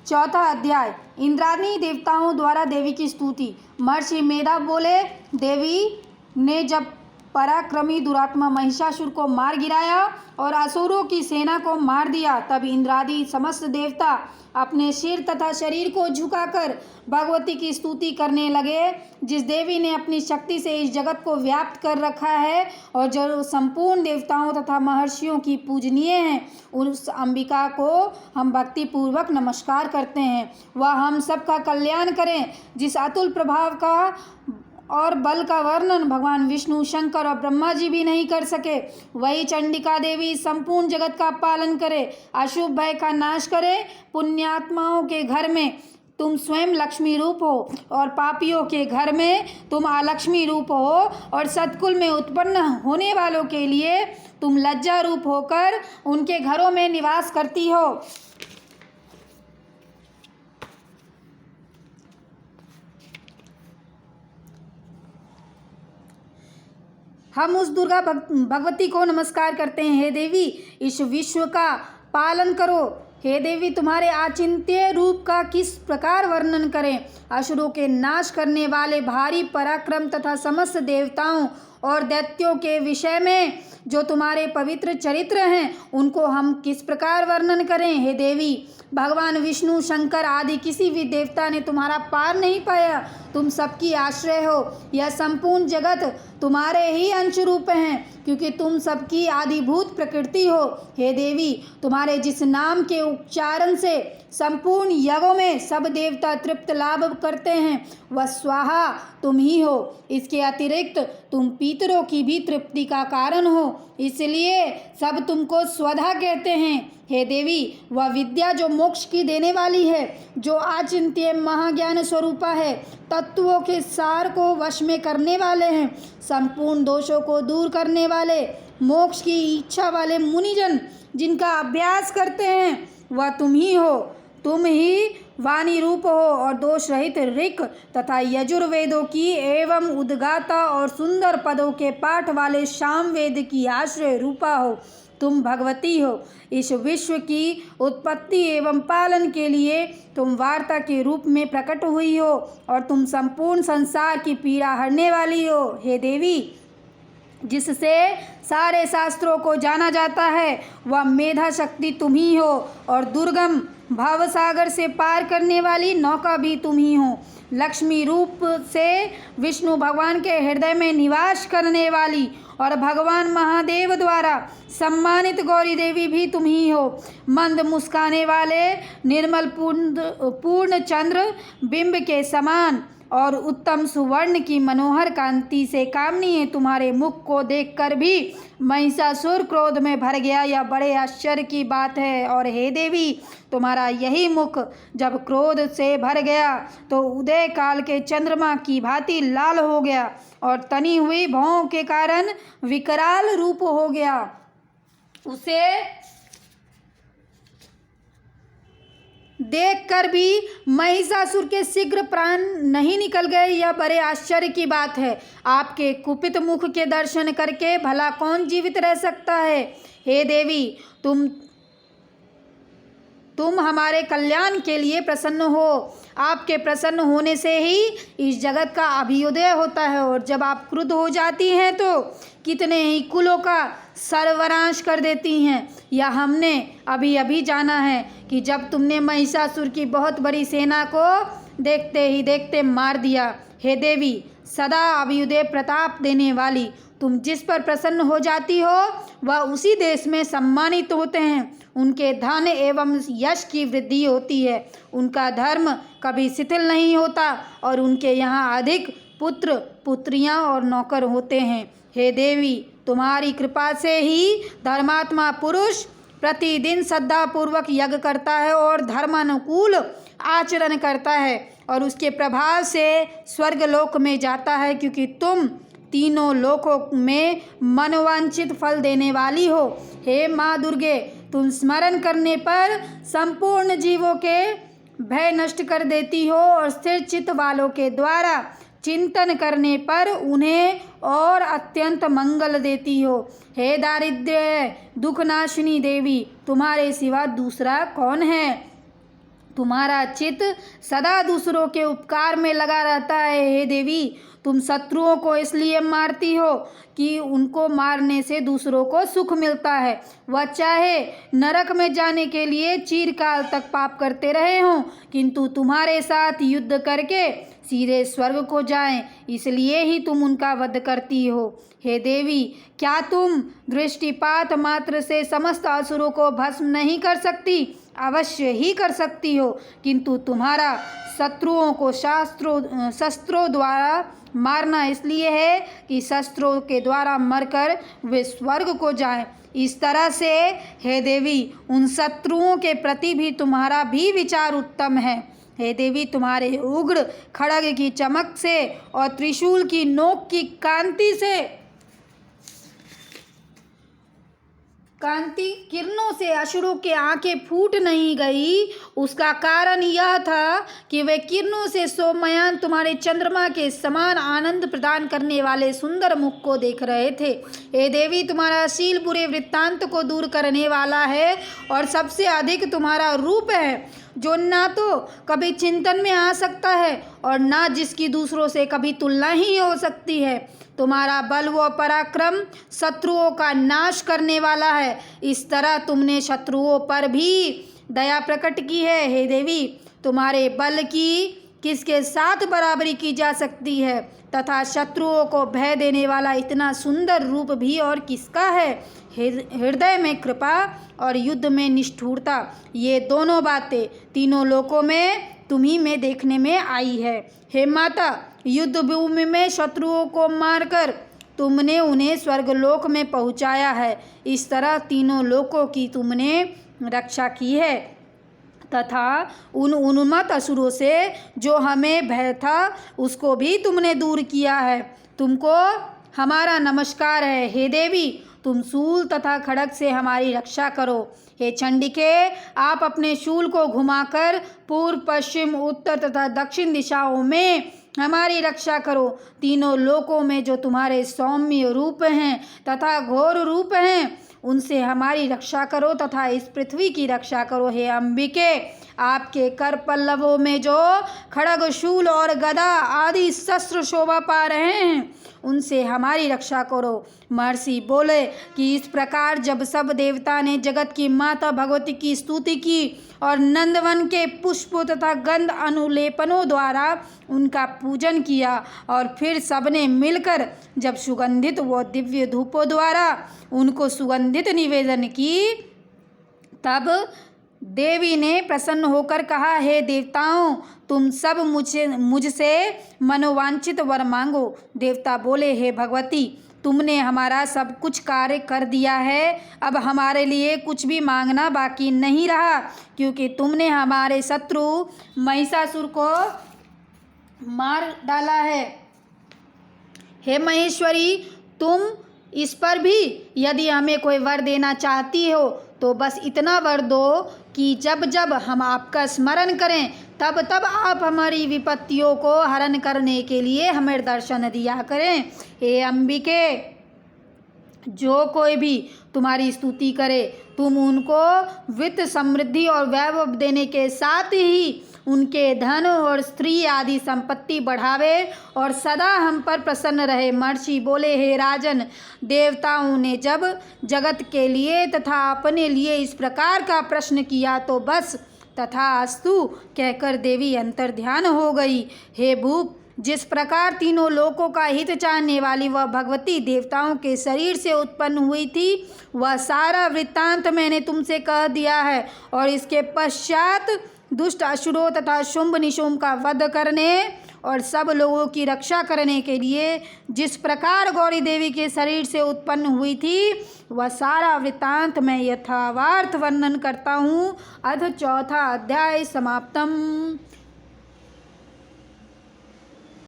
चौथा अध्याय। इंद्राणी देवताओं द्वारा देवी की स्तुति। महर्षि मेधा बोले, देवी ने जब पराक्रमी दुरात्मा महिषासुर को मार गिराया और असुरों की सेना को मार दिया, तब इंद्रादि समस्त देवता अपने सिर तथा शरीर को झुकाकर भगवती की स्तुति करने लगे। जिस देवी ने अपनी शक्ति से इस जगत को व्याप्त कर रखा है और जो संपूर्ण देवताओं तथा महर्षियों की पूजनीय है, उस अंबिका को हम भक्ति पूर्वक नमस्कार करते हैं। वह हम सबका कल्याण करें। जिस अतुल प्रभाव का और बल का वर्णन भगवान विष्णु, शंकर और ब्रह्मा जी भी नहीं कर सके, वही चंडिका देवी संपूर्ण जगत का पालन करे, अशुभ भय का नाश करे। पुण्यात्माओं के घर में तुम स्वयं लक्ष्मी रूप हो और पापियों के घर में तुम अलक्ष्मी रूप हो, और सत्कुल में उत्पन्न होने वालों के लिए तुम लज्जा रूप होकर उनके घरों में निवास करती हो। हम उस दुर्गा भगवती को नमस्कार करते हैं। हे देवी, इस विश्व का पालन करो। हे देवी, तुम्हारे आचिंत्य रूप का किस प्रकार वर्णन करें। असुरों के नाश करने वाले भारी पराक्रम तथा समस्त देवताओं और दैत्यों के विषय में जो तुम्हारे पवित्र चरित्र हैं, उनको हम किस प्रकार वर्णन करें। हे देवी, भगवान विष्णु, शंकर आदि किसी भी देवता ने तुम्हारा पार नहीं पाया। तुम सबकी आश्रय हो। यह संपूर्ण जगत तुम्हारे ही अंश रूप हैं, क्योंकि तुम सबकी आदिभूत प्रकृति हो। हे देवी, तुम्हारे जिस नाम के उच्चारण से संपूर्ण यज्ञों में सब देवता तृप्त लाभ करते हैं, वह स्वाहा तुम ही हो। इसके अतिरिक्त तुम पितरों की भी तृप्ति का कारण हो, इसलिए सब तुमको स्वधा कहते हैं। हे देवी, वह विद्या जो मोक्ष की देने वाली है, जो अचिंत्य महाज्ञान स्वरूपा है, तत्वों के सार को वश में करने वाले हैं, संपूर्ण दोषों को दूर करने वाले, मोक्ष की इच्छा वाले मुनिजन जिनका अभ्यास करते हैं, वह तुम ही हो। तुम ही वाणी रूप हो और दोष रहित ऋक् तथा यजुर्वेदों की एवं उद्गाता और सुंदर पदों के पाठ वाले सामवेद की आश्रय रूपा हो। तुम भगवती हो। इस विश्व की उत्पत्ति एवं पालन के लिए तुम वार्ता के रूप में प्रकट हुई हो और तुम संपूर्ण संसार की पीड़ा हरने वाली हो। हे देवी, जिससे सारे शास्त्रों को जाना जाता है, वह मेधा शक्ति तुम ही हो, और दुर्गम भव सागर से पार करने वाली नौका भी तुम ही हो। लक्ष्मी रूप से विष्णु भगवान के हृदय में निवास करने वाली और भगवान महादेव द्वारा सम्मानित गौरी देवी भी तुम ही हो। मंद मुस्काने वाले निर्मल पूर्ण चंद्र बिंब के समान और उत्तम सुवर्ण की मनोहर कांति से कामनीय तुम्हारे मुख को देखकर भी महिषासुर क्रोध में भर गया। यह बड़े आश्चर्य की बात है। और हे देवी, तुम्हारा यही मुख जब क्रोध से भर गया तो उदय काल के चंद्रमा की भांति लाल हो गया और तनी हुई भौं के कारण विकराल रूप हो गया। उसे देखकर भी महिषासुर के शीघ्र प्राण नहीं निकल गए। यह बड़े आश्चर्य की बात है। आपके कुपित मुख के दर्शन करके भला कौन जीवित रह सकता है। हे देवी, तुम हमारे कल्याण के लिए प्रसन्न हो। आपके प्रसन्न होने से ही इस जगत का अभ्युदय होता है, और जब आप क्रुद्ध हो जाती हैं तो कितने ही कुलों का सर्वनाश कर देती हैं। यह हमने अभी अभी जाना है कि जब तुमने महिषासुर की बहुत बड़ी सेना को देखते ही देखते मार दिया। हे देवी, सदा अभ्युदय प्रताप देने वाली, तुम जिस पर प्रसन्न हो जाती हो वह उसी देश में सम्मानित होते हैं। उनके धन एवं यश की वृद्धि होती है। उनका धर्म कभी शिथिल नहीं होता और उनके यहाँ अधिक पुत्र पुत्रियाँ और नौकर होते हैं। हे देवी, तुम्हारी कृपा से ही धर्मात्मा पुरुष प्रतिदिन श्रद्धापूर्वक यज्ञ करता है और धर्मानुकूल आचरण करता है और उसके प्रभाव से स्वर्गलोक में जाता है, क्योंकि तुम तीनों लोकों में मनोवांछित फल देने वाली हो। हे माँ दुर्गे, तुम स्मरण करने पर संपूर्ण जीवों के भय नष्ट कर देती हो और स्थिर चित्त वालों के द्वारा चिंतन करने पर उन्हें और अत्यंत मंगल देती हो। हे दारिद्र्य दुखनाशिनी देवी, तुम्हारे सिवा दूसरा कौन है। तुम्हारा चित्त सदा दूसरों के उपकार में लगा रहता है। हे देवी, तुम शत्रुओं को इसलिए मारती हो कि उनको मारने से दूसरों को सुख मिलता है। वह चाहे नरक में जाने के लिए चिरकाल तक पाप करते रहे हों, किंतु तुम्हारे साथ युद्ध करके सीधे स्वर्ग को जाएं, इसलिए ही तुम उनका वध करती हो। हे देवी, क्या तुम दृष्टिपात मात्र से समस्त असुरों को भस्म नहीं कर सकती? अवश्य ही कर सकती हो, किंतु तुम्हारा शत्रुओं को शस्त्रों द्वारा मारना इसलिए है कि शस्त्रों के द्वारा मरकर वे स्वर्ग को जाएं। इस तरह से हे देवी, उन शत्रुओं के प्रति भी तुम्हारा भी विचार उत्तम है। हे देवी, तुम्हारे उग्र खड्ग की चमक से और त्रिशूल की नोक की कांति किरणों से असुरों के आंखें फूट नहीं गई। उसका कारण यह था कि वे किरणों से शोभमयान तुम्हारे चंद्रमा के समान आनंद प्रदान करने वाले सुंदर मुख को देख रहे थे। हे देवी, तुम्हारा शील बुरे वृत्तांत को दूर करने वाला है और सबसे अधिक तुम्हारा रूप है, जो ना तो कभी चिंतन में आ सकता है और ना जिसकी दूसरों से कभी तुलना ही हो सकती है। तुम्हारा बल व पराक्रम शत्रुओं का नाश करने वाला है। इस तरह तुमने शत्रुओं पर भी दया प्रकट की है। हे देवी, तुम्हारे बल की किसके साथ बराबरी की जा सकती है, तथा शत्रुओं को भय देने वाला इतना सुंदर रूप भी और किसका है? हृदय में कृपा और युद्ध में निष्ठुरता, ये दोनों बातें तीनों लोकों में तुम्ही में देखने में आई है। हे माता, युद्ध भूमि में शत्रुओं को मारकर तुमने उन्हें स्वर्गलोक में पहुंचाया है। इस तरह तीनों लोकों की तुमने रक्षा की है, तथा उन उन्मत्त असुरों से जो हमें भय था उसको भी तुमने दूर किया है। तुमको हमारा नमस्कार है। हे देवी, तुम शूल तथा खड्ग से हमारी रक्षा करो। हे चंडिके, आप अपने शूल को घुमाकर पूर्व, पश्चिम, उत्तर तथा दक्षिण दिशाओं में हमारी रक्षा करो। तीनों लोकों में जो तुम्हारे सौम्य रूप हैं तथा घोर रूप हैं, उनसे हमारी रक्षा करो तथा इस पृथ्वी की रक्षा करो। हे अंबिके, आपके कर पल्लवों में जो खड्ग, शूल और गदा आदि शस्त्र शोभा पा रहे हैं, उनसे हमारी रक्षा करो। महर्षि बोले कि इस प्रकार जब सब देवता ने जगत की माता भगवती की स्तुति की और नंदवन के पुष्पों तथा गंध अनुलेपनों द्वारा उनका पूजन किया और फिर सबने मिलकर जब सुगंधित व दिव्य धूपों द्वारा उनको सुगंधित निवेदन की, तब देवी ने प्रसन्न होकर कहा, हे देवताओं, तुम सब मुझसे मनोवांछित वर मांगो। देवता बोले, हे भगवती, तुमने हमारा सब कुछ कार्य कर दिया है, अब हमारे लिए कुछ भी मांगना बाकी नहीं रहा, क्योंकि तुमने हमारे शत्रु महिषासुर को मार डाला है। हे महेश्वरी, तुम इस पर भी यदि हमें कोई वर देना चाहती हो तो बस इतना वर दो कि जब जब हम आपका स्मरण करें तब तब आप हमारी विपत्तियों को हरण करने के लिए हमें दर्शन दिया करें। हे अंबिके, जो कोई भी तुम्हारी स्तुति करे, तुम उनको वित्त, समृद्धि और वैभव देने के साथ ही उनके धन और स्त्री आदि संपत्ति बढ़ावे और सदा हम पर प्रसन्न रहे। महर्षि बोले, हे राजन, देवताओं ने जब जगत के लिए तथा अपने लिए इस प्रकार का प्रश्न किया तो बस तथास्तु कहकर देवी अंतर्ध्यान हो गई। हे भूप, जिस प्रकार तीनों लोकों का हित चाहने वाली वह भगवती देवताओं के शरीर से उत्पन्न हुई थी, वह सारा वृत्तांत मैंने तुमसे कह दिया है। और इसके पश्चात दुष्ट असुरों तथा शुंभ निशुंभ का वध करने और सब लोगों की रक्षा करने के लिए जिस प्रकार गौरी देवी के शरीर से उत्पन्न हुई थी, वह सारा वृत्तांत मैं यथावार्थ वर्णन करता हूँ। अथ चौथा अध्याय समाप्तम।